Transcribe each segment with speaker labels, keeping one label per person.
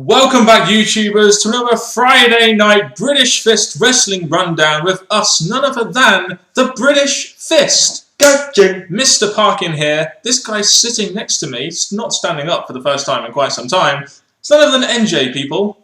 Speaker 1: Welcome back, YouTubers, to another Friday night British Fist Wrestling Rundown with us, none other than the British Fist.
Speaker 2: Gotcha.
Speaker 1: Mr. Parkin here. This guy's sitting next to me, not standing up for the first time in quite some time. It's none other than NJ, people.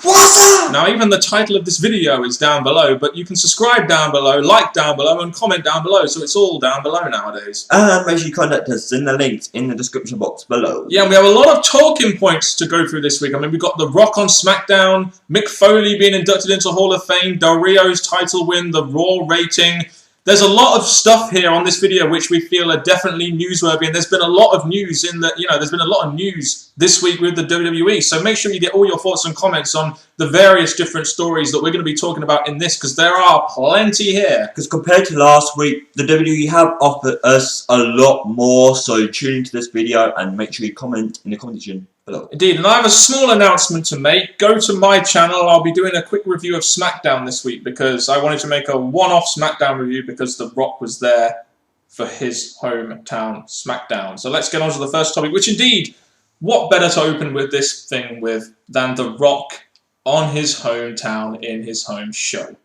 Speaker 2: What's up?
Speaker 1: Now, even the title of this video is down below, but you can subscribe down below, like down below, and comment down below, so it's all down below nowadays.
Speaker 2: And make sure you contact us in the links in the description box below.
Speaker 1: Yeah, and we have a lot of talking points to go through this week. I mean, we've got The Rock on Smackdown, Mick Foley being inducted into Hall of Fame, Del Rio's title win, the Raw rating. There's a lot of stuff here on this video which we feel are definitely newsworthy, and there's been a lot of news in the, there's been a lot of news this week with the WWE. So make sure you get all your thoughts and comments on the various different stories that we're going to be talking about in this, because there are plenty here.
Speaker 2: Because compared to last week, the WWE have offered us a lot more, so tune into this video and make sure you comment in the comment section below.
Speaker 1: Indeed, and I have a small announcement to make. Go to my channel. I'll be doing a quick review of SmackDown this week because I wanted to make a one-off SmackDown review because The Rock was there for his hometown SmackDown. So let's get on to the first topic, which indeed, what better to open with this thing with than The Rock on his hometown in his home show.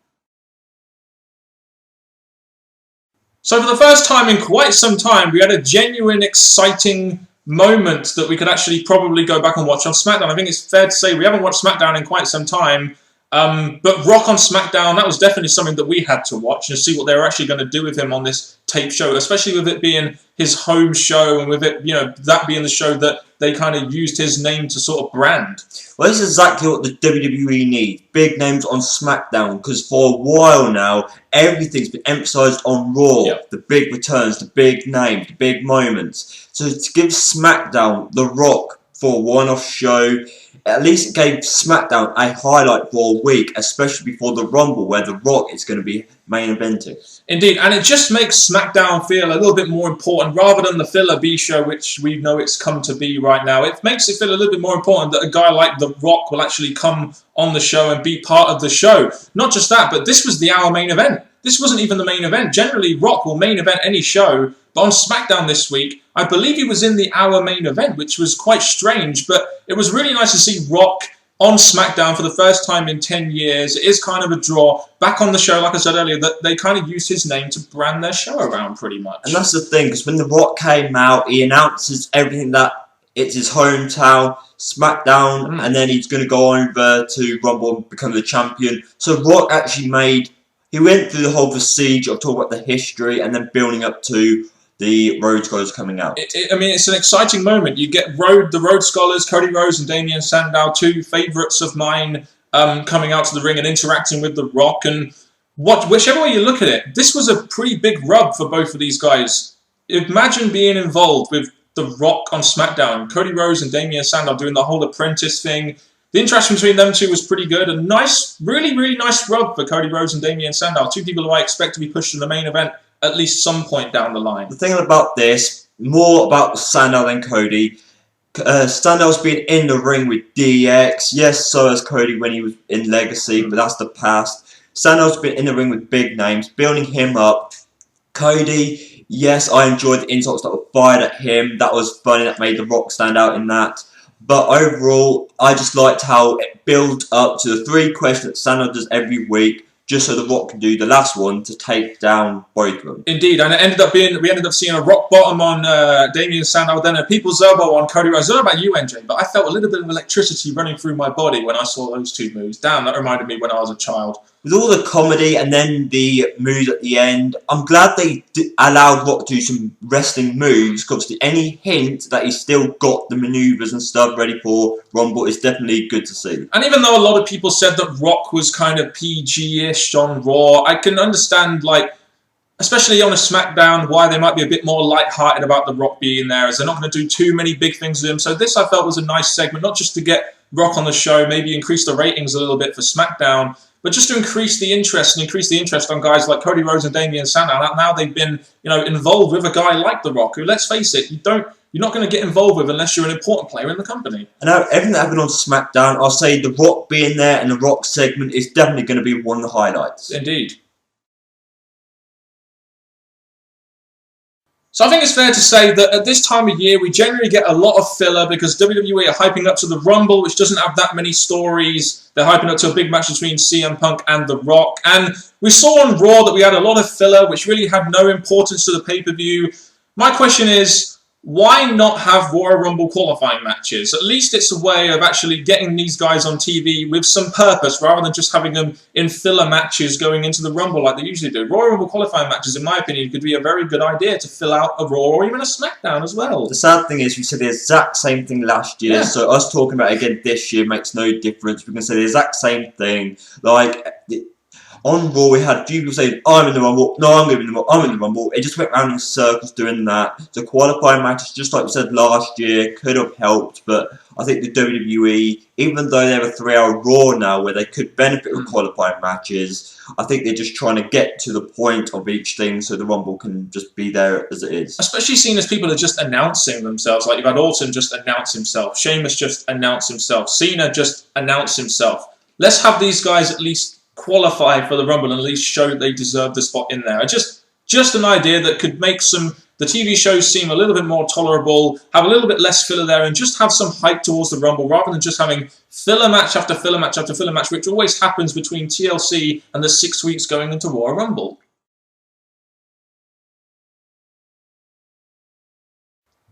Speaker 1: So for the first time in quite some time, we had a genuine, exciting moment that we could actually probably go back and watch on SmackDown. I think it's fair to say we haven't watched SmackDown in quite some time, but Rock on SmackDown, that was definitely something that we had to watch and see what they were actually going to do with him on this tape show, especially with it being his home show and with it, that being the show that they kind of used his name to sort of brand.
Speaker 2: Well, this is exactly what the WWE needs. Big names on SmackDown, because for a while now, everything's been emphasised on Raw. Yep. The big returns, the big names, the big moments. So to give SmackDown The Rock for a one-off show, at least it gave SmackDown a highlight for a week, especially before the Rumble, where The Rock is going to be main eventing. Indeed,
Speaker 1: and it just makes SmackDown feel a little bit more important, rather than the filler B show, which we know it's come to be right now. It makes it feel a little bit more important that a guy like The Rock will actually come on the show and be part of the show. Not just that, but this was the hour main event. This wasn't even the main event. Generally, Rock will main event any show, but on SmackDown this week, I believe he was in the hour main event, which was quite strange, but it was really nice to see Rock on SmackDown for the first time in 10 years. It is kind of a draw. Back on the show, like I said earlier, that they kind of used his name to brand their show around pretty much.
Speaker 2: And that's the thing, because when The Rock came out, he announces everything that it's his hometown, SmackDown, and then he's going to go over to Rumble and become the champion. So Rock actually he went through the whole procedure of talking about the history and then building up to the Rhodes Scholars coming out.
Speaker 1: I mean, it's an exciting moment. You get the Rhodes Scholars, Cody Rhodes and Damien Sandow, two favourites of mine, coming out to the ring and interacting with The Rock. And whichever way you look at it, this was a pretty big rub for both of these guys. Imagine being involved with The Rock on SmackDown, Cody Rhodes and Damien Sandow doing the whole apprentice thing. The interaction between them two was pretty good. A nice, really, really nice rub for Cody Rhodes and Damien Sandow. Two people who I expect to be pushed in the main event at least some point down the line.
Speaker 2: The thing about this, more about Sandow than Cody. Sandow's been in the ring with DX. Yes, so has Cody when he was in Legacy, but that's the past. Sandow's been in the ring with big names, building him up. Cody, yes, I enjoyed the insults that were fired at him. That was funny. That made The Rock stand out in that. But overall, I just liked how it built up to the 3 questions that Sandow does every week, just so The Rock can do the last one to take down both of them.
Speaker 1: Indeed, and we ended up seeing a rock bottom on Damien Sandow, then a people's elbow on Cody Rhodes. I don't know about you, NJ, but I felt a little bit of electricity running through my body when I saw those two moves. Damn, that reminded me when I was a child.
Speaker 2: With all the comedy and then the moves at the end, I'm glad they allowed Rock to do some wrestling moves, because any hint that he's still got the manoeuvres and stuff ready for Rumble is definitely good to see.
Speaker 1: And even though a lot of people said that Rock was kind of PG-ish on Raw, I can understand, especially on a SmackDown, why they might be a bit more light-hearted about The Rock being there, as they're not going to do too many big things with him. So this, I felt, was a nice segment, not just to get Rock on the show, maybe increase the ratings a little bit for SmackDown, but just to increase the interest on guys like Cody Rhodes and Damien Sandow. Now they've been, involved with a guy like The Rock, who, let's face it, you're not going to get involved with unless you're an important player in the company.
Speaker 2: And out of everything that happened on SmackDown, I'll say The Rock being there and The Rock segment is definitely going to be one of the highlights.
Speaker 1: Indeed. So I think it's fair to say that at this time of year, we generally get a lot of filler because WWE are hyping up to the Rumble, which doesn't have that many stories. They're hyping up to a big match between CM Punk and The Rock. And we saw on Raw that we had a lot of filler, which really had no importance to the pay-per-view. My question is, why not have Royal Rumble qualifying matches? At least it's a way of actually getting these guys on TV with some purpose rather than just having them in filler matches going into the Rumble like they usually do. Royal Rumble qualifying matches, in my opinion, could be a very good idea to fill out a Raw or even a SmackDown as well.
Speaker 2: The sad thing is we said the exact same thing last year, so us talking about it again this year makes no difference. We can say the exact same thing. Like, on Raw, we had a few people saying, I'm in the Rumble, no, I'm in the Rumble, I'm in the Rumble. It just went round in circles doing that. The qualifying matches, just like we said last year, could have helped, but I think the WWE, even though they have a 3-hour Raw now where they could benefit with qualifying matches, I think they're just trying to get to the point of each thing so the Rumble can just be there as it is.
Speaker 1: Especially seeing as people are just announcing themselves. Like, you've had Orton just announce himself, Sheamus just announce himself, Cena just announce himself. Let's have these guys at least qualify for the Rumble and at least show that they deserve the spot in there. Just an idea that could make the TV shows seem a little bit more tolerable, have a little bit less filler there, and just have some hype towards the Rumble rather than just having filler match after filler match after filler match, which always happens between TLC and the 6 weeks going into Royal Rumble.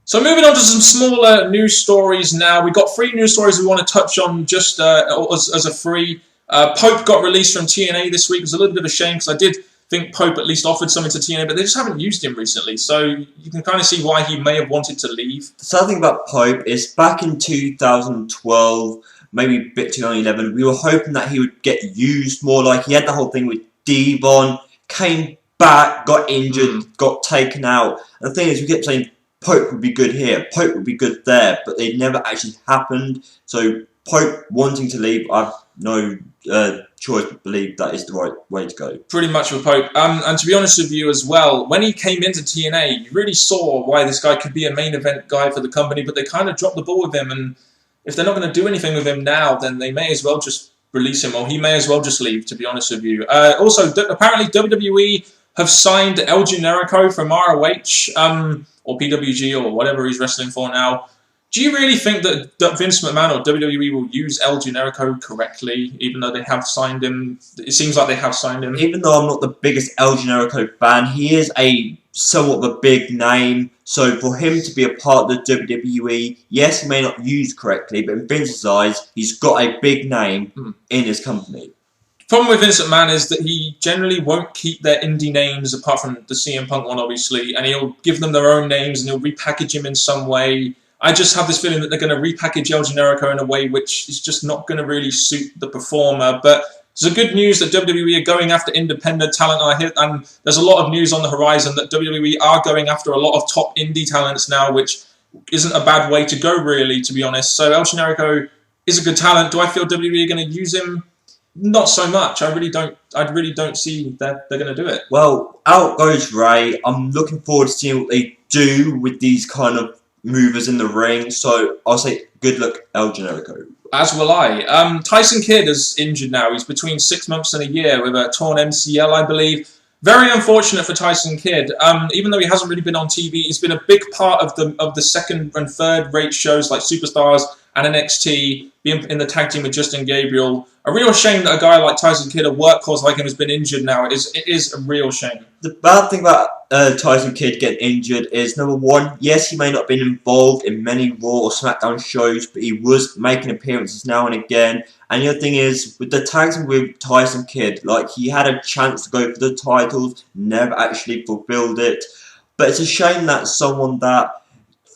Speaker 1: So moving on to some smaller news stories now. We've got 3 news stories we want to touch on just as a free. Pope got released from TNA this week. It was a little bit of a shame because I did think Pope at least offered something to TNA, but they just haven't used him recently. So you can kind of see why he may have wanted to leave.
Speaker 2: The sad thing about Pope is back in 2012, maybe a bit 2011, we were hoping that he would get used more. Like, he had the whole thing with Devon, came back, got injured, got taken out. And the thing is, we kept saying Pope would be good here, Pope would be good there, but they never actually happened. So Pope wanting to leave, I've no choice but believe that is the right way to go.
Speaker 1: Pretty much for Pope. And to be honest with you as well, when he came into TNA, you really saw why this guy could be a main event guy for the company, but they kind of dropped the ball with him, and if they're not going to do anything with him now, then they may as well just release him, or he may as well just leave, to be honest with you. Also, apparently WWE have signed El Generico from ROH, or PWG, or whatever he's wrestling for now. Do you really think that Vince McMahon or WWE will use El Generico correctly, even though they have signed him? It seems like they have signed him.
Speaker 2: Even though I'm not the biggest El Generico fan, he is a somewhat of a big name. So for him to be a part of the WWE, yes, he may not use correctly, but in Vince's eyes, he's got a big name in his company.
Speaker 1: The problem with Vince McMahon is that he generally won't keep their indie names, apart from the CM Punk one, obviously, and he'll give them their own names and he'll repackage him in some way. I just have this feeling that they're going to repackage El Generico in a way which is just not going to really suit the performer. But there's a good news that WWE are going after independent talent, and there's a lot of news on the horizon that WWE are going after a lot of top indie talents now, which isn't a bad way to go, really, to be honest. So El Generico is a good talent. Do I feel WWE are going to use him? Not so much. I really don't see that they're going to do it.
Speaker 2: Well, out goes Ray. I'm looking forward to seeing what they do with these kind of movers in the ring, so I'll say good luck, El Generico.
Speaker 1: As will I. Tyson Kidd is injured now. He's between 6 months and a year with a torn MCL, I believe. Very unfortunate for Tyson Kidd. Even though he hasn't really been on TV, he's been a big part of the second and third rate shows like Superstars and NXT, being in the tag team with Justin Gabriel. A real shame that a guy like Tyson Kidd, a workhorse like him, has been injured now. It is a real shame.
Speaker 2: The bad thing about Tyson Kidd getting injured is, number one, yes, he may not have been involved in many Raw or SmackDown shows, but he was making appearances now and again. And the other thing is, with the tags with Tyson Kidd, like, he had a chance to go for the titles, never actually fulfilled it. But it's a shame that someone that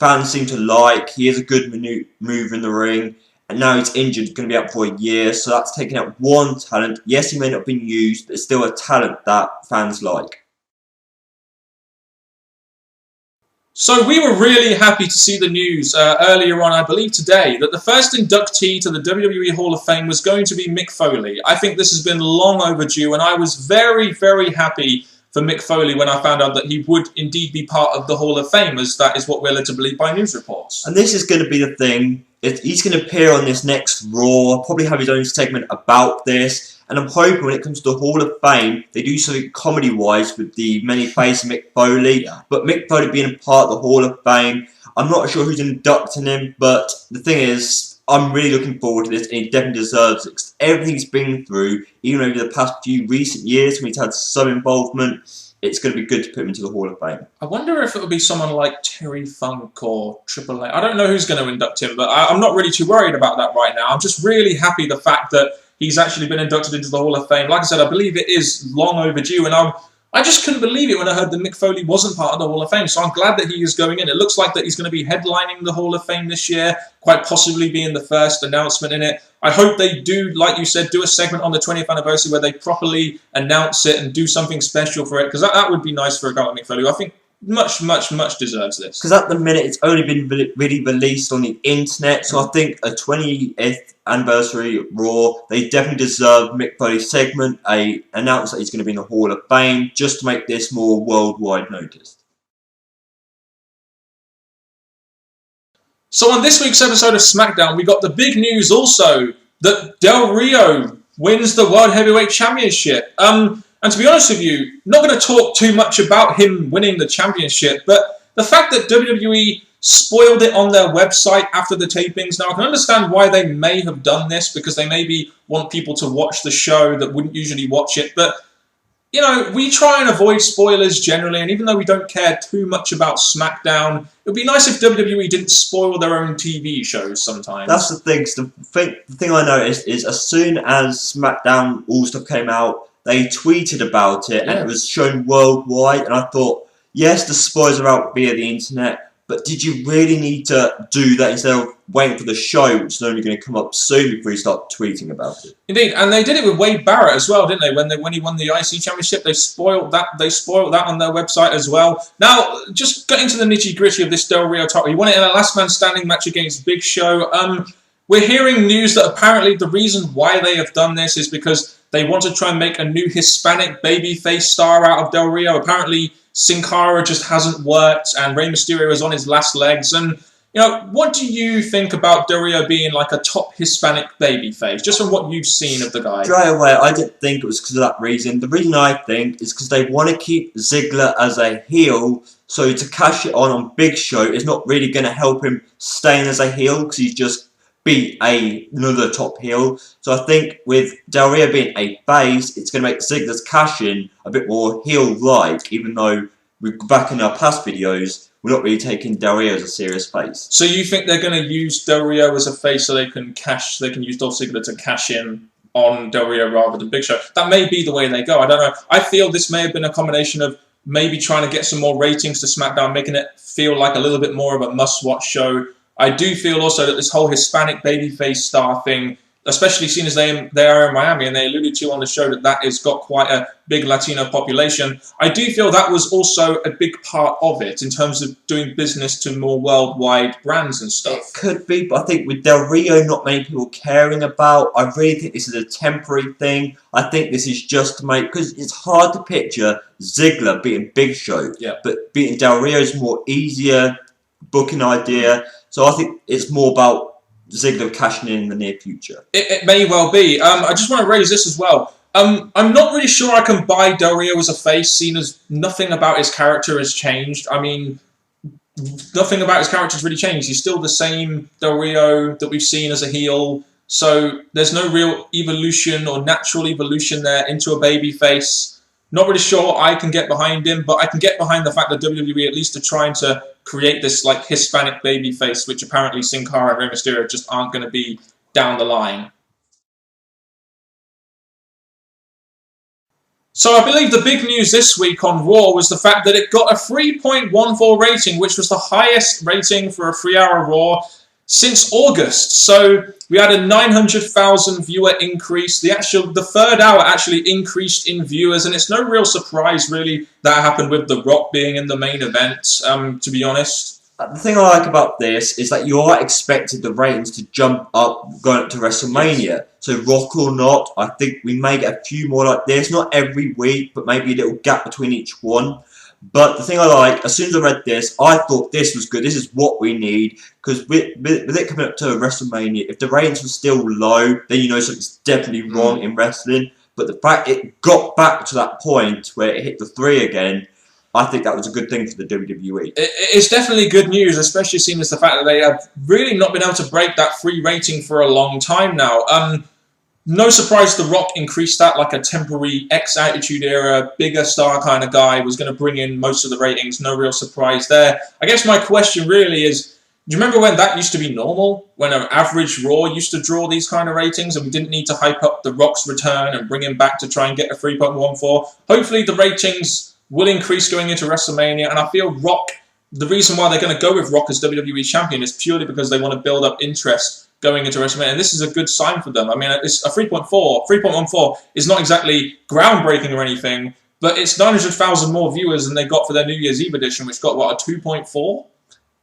Speaker 2: fans seem to like, he is a good mover in the ring, and now he's injured, going to be out for a year, so that's taking out one talent. Yes, he may not have been used, but it's still a talent that fans like.
Speaker 1: So we were really happy to see the news earlier on, I believe today, that the first inductee to the WWE Hall of Fame was going to be Mick Foley. I think this has been long overdue, and I was very, very happy for Mick Foley when I found out that he would indeed be part of the Hall of Fame, as that is what we're led to believe by news reports.
Speaker 2: And this is going to be the thing. He's going to appear on this next Raw, probably have his own segment about this. And I'm hoping when it comes to the Hall of Fame, they do something comedy-wise with the many faces Mick Foley. Yeah. But Mick Foley being a part of the Hall of Fame, I'm not sure who's inducting him, but the thing is, I'm really looking forward to this, and he definitely deserves it. 'Cause everything he's been through, even over the past few recent years when he's had some involvement, it's going to be good to put him into the Hall of Fame.
Speaker 1: I wonder if it would be someone like Terry Funk or Triple H. I don't know who's going to induct him, but I'm not really too worried about that right now. I'm just really happy the fact that he's actually been inducted into the Hall of Fame. Like I said, I believe it is long overdue, and I just couldn't believe it when I heard that Mick Foley wasn't part of the Hall of Fame. So I'm glad that he is going in. It looks like that he's going to be headlining the Hall of Fame this year, quite possibly being the first announcement in it. I hope they do, like you said, do a segment on the 20th anniversary where they properly announce it and do something special for it, because that would be nice for a guy like Mick Foley, who I think much deserves this.
Speaker 2: Because at the minute, it's only been really released on the internet, so I think a 20th anniversary Raw, they definitely deserve Mick Foley's segment, announce that he's going to be in the Hall of Fame, just to make this more worldwide noticed.
Speaker 1: So on this week's episode of SmackDown, we got the big news also that Del Rio wins the World Heavyweight Championship. And to be honest with you, not going to talk too much about him winning the championship, but the fact that WWE spoiled it on their website after the tapings. Now, I can understand why they may have done this, because they maybe want people to watch the show that wouldn't usually watch it, but you know, we try and avoid spoilers generally, and even though we don't care too much about SmackDown, it would be nice if WWE didn't spoil their own TV shows sometimes.
Speaker 2: That's the thing. The thing I noticed is as soon as SmackDown All Stuff came out, they tweeted about it, and it was shown worldwide, and I thought, yes, the spoilers are out via the internet, but did you really need to do that instead of waiting for the show, which is only going to come up soon before you start tweeting about it?
Speaker 1: Indeed, and they did it with Wade Barrett as well, didn't they? When he won the IC Championship, they spoiled that. They spoiled that on their website as well. Now, just getting to the nitty gritty of this Del Rio title, he won it in a last man standing match against Big Show. We're hearing news that apparently the reason why they have done this is because they want to try and make a new Hispanic babyface star out of Del Rio. Apparently, Sin Cara just hasn't worked, and Rey Mysterio is on his last legs. And, you know, what do you think about Del Rio being like a top Hispanic babyface, just from what you've seen of the guy?
Speaker 2: Straight away, I didn't think it was because of that reason. The reason I think is because they want to keep Ziggler as a heel, so to cash it on Big Show is not really going to help him staying as a heel, because he's just beat another top heel. So I think with Del Rio being a face, it's going to make Ziggler's cash-in a bit more heel-like, even though back in our past videos, we're not really taking Del Rio as a serious face.
Speaker 1: So you think they're going to use Del Rio as a face so they can use Dolph Ziggler to cash in on Del Rio rather than Big Show? That may be the way they go. I don't know. I feel this may have been a combination of maybe trying to get some more ratings to SmackDown, making it feel like a little bit more of a must-watch show. I do feel also that this whole Hispanic babyface star thing, especially seeing as they are in Miami, and they alluded to on the show that has got quite a big Latino population, I do feel that was also a big part of it in terms of doing business to more worldwide brands and stuff.
Speaker 2: It could be, but I think with Del Rio not many people caring about, I really think this is a temporary thing. I think this is just to make, because it's hard to picture Ziggler beating Big Show, but beating Del Rio is more easier booking idea. So I think it's more about Ziggler cashing in the near future.
Speaker 1: It may well be. I just want to raise this as well. I'm not really sure I can buy Del Rio as a face, seeing as nothing about his character has changed. I mean, nothing about his character has really changed. He's still the same Del Rio that we've seen as a heel. So there's no real evolution or natural evolution there into a baby face. Not really sure I can get behind him, but I can get behind the fact that WWE at least are trying to create this like Hispanic babyface, which apparently Sin Cara and Rey Mysterio just aren't going to be down the line. So I believe the big news this week on Raw was the fact that it got a 3.14 rating, which was the highest rating for a 3-hour Raw since August. So we had a 900,000 viewer increase. The third hour actually increased in viewers, and it's no real surprise really that happened with The Rock being in the main event, to be honest.
Speaker 2: The thing I like about this is that you are expected the ratings to jump up going up to WrestleMania. Yes. So Rock or not, I think we may get a few more like this. Not every week, but maybe a little gap between each one. But the thing I like, as soon as I read this, I thought this was good. This is what we need. Because with it coming up to WrestleMania, if the ratings were still low, then you know something's definitely wrong in wrestling. But the fact it got back to that point where it hit the 3 again, I think that was a good thing for the WWE.
Speaker 1: It's definitely good news, especially seeing as the fact that they have really not been able to break that 3 rating for a long time now. No surprise The Rock increased that like a temporary ex-Attitude Era, bigger star kind of guy, was going to bring in most of the ratings. No real surprise there. I guess my question really is, do you remember when that used to be normal? When an average Raw used to draw these kind of ratings and we didn't need to hype up The Rock's return and bring him back to try and get a 3.14? Hopefully the ratings will increase going into WrestleMania, and I feel Rock, the reason why they're going to go with Rock as WWE Champion is purely because they want to build up interest going into WrestleMania, and this is a good sign for them. I mean, it's a 3.14 is not exactly groundbreaking or anything, but it's 900,000 more viewers than they got for their New Year's Eve edition, which got, what, a 2.4?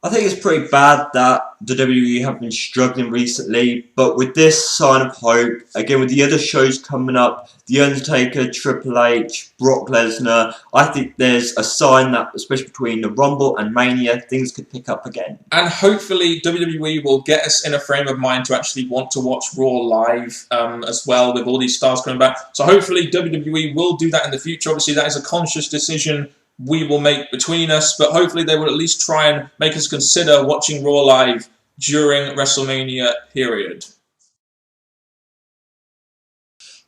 Speaker 2: I think it's pretty bad that the WWE have been struggling recently, but with this sign of hope, again with the other shows coming up, The Undertaker, Triple H, Brock Lesnar, I think there's a sign that, especially between the Rumble and Mania, things could pick up again.
Speaker 1: And hopefully WWE will get us in a frame of mind to actually want to watch Raw live as well, with all these stars coming back. So hopefully WWE will do that in the future. Obviously that is a conscious decision we will make between us, but hopefully they will at least try and make us consider watching Raw live during WrestleMania period.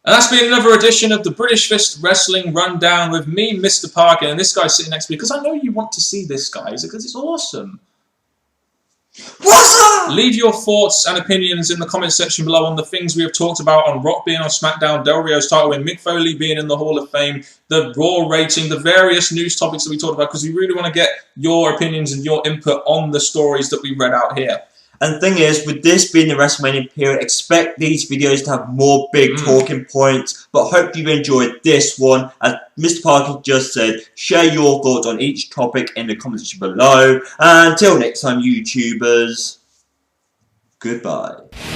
Speaker 1: And that's been another edition of the British Fist Wrestling Rundown with me, Mr. Parkin, and this guy sitting next to me, because I know you want to see this, guys, because it's awesome.
Speaker 2: What's up?
Speaker 1: Leave your thoughts and opinions in the comment section below on the things we have talked about, on Rock being on SmackDown, Del Rio's title win, Mick Foley being in the Hall of Fame, the Raw rating, the various news topics that we talked about, because we really want to get your opinions and your input on the stories that we read out here.
Speaker 2: And the thing is, with this being the WrestleMania period, expect these videos to have more big talking points. But hope you've enjoyed this one. As Mr. Parkin just said, share your thoughts on each topic in the comment section below. And until next time, YouTubers, goodbye.